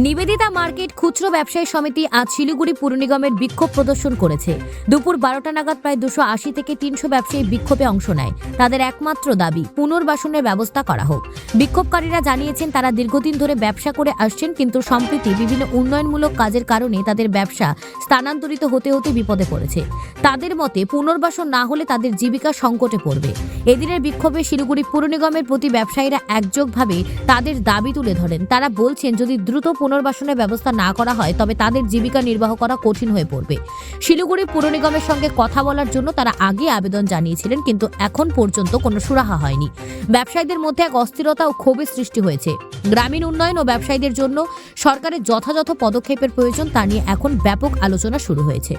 Nivedita market খুচরো ব্যবসায়ী সমিতি আজ শিলিগুড়ি পুর নিগমের বিক্ষোভ প্রদর্শন করেছে। দুপুর 12টা নাগাদ প্রায় 280 থেকে 300 ব্যবসায়ী বিক্ষোভে অংশ নেয়। তাদের একমাত্র দাবি পুনর্বাসনের ব্যবস্থা করা হোক। বিক্ষোভকারীরা জানিয়েছেন তারা দীর্ঘদিন ধরে ব্যবসা করে আসছেন, কিন্তু সম্প্রতি বিভিন্ন উন্নয়নমূলক কাজের কারণে তাদের ব্যবসা স্থানান্তরিত হতে হতে বিপদে পড়েছে। তাদের মতে পুনর্বাসন না হলে তাদের জীবিকা সংকটে পড়বে। এদিনের বিক্ষোভে শিলিগুড়ি পুর নিগমের প্রতি ব্যবসায়ীরা একযোগভাবে তাদের দাবি তুলে ধরেন। তারা বলছেন যদি দ্রুত পুনর্বাসনের ব্যবস্থা না করা হয় তবে তাদের জীবিকা নির্বাহ করা কঠিন হয়ে পড়বে। শিলিগুড়ি পুর নিগমের সঙ্গে কথা বলার জন্য তারা আগে আবেদন জানিয়েছিলেন, কিন্তু এখন পর্যন্ত কোনো সুরাহা হয়নি। ব্যবসায়ীদের মধ্যে এক অস্থিরতা ও ক্ষোভের সৃষ্টি হয়েছে। গ্রামীণ উন্নয়ন ও ব্যবসায়ীদের জন্য সরকারের যথাযথ পদক্ষেপের প্রয়োজন, তা নিয়ে এখন ব্যাপক আলোচনা শুরু হয়েছে।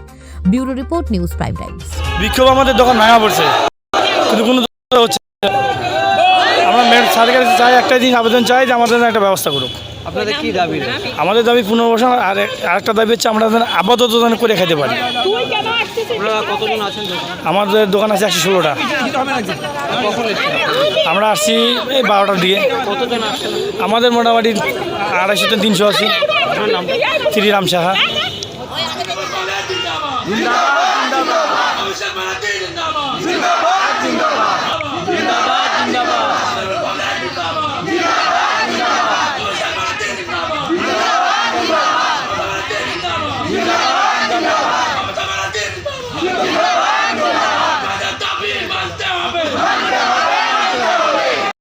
Bureau report, news prime Times. বিক্ষোভ আমাদের দোকান ভাঙা পড়ছে, কিন্তু কোনো হচ্ছে। আমরা স্যারের কাছে চাই, একটা জিনিস আবেদন চাই যে আমাদের একটা ব্যবস্থা করুক। আপনাদের কি দাবি? আমাদের দাবি পুনর্বাসন, আর আরেকটা দাবি হচ্ছে আমরা আপাতত করে খেতে পারি। আপনারা কতজন আছেন? আমাদের দোকান আছে 116টা। কখন এসেছেন? আমরা আসছি এই 12টার দিকে। কতজন আসছেন? আমাদের মোটামুটি 250 থেকে 300 আছি। আপনার নাম? শ্রীরাম সাহা। জিন্দাবাদ জিন্দাবাদ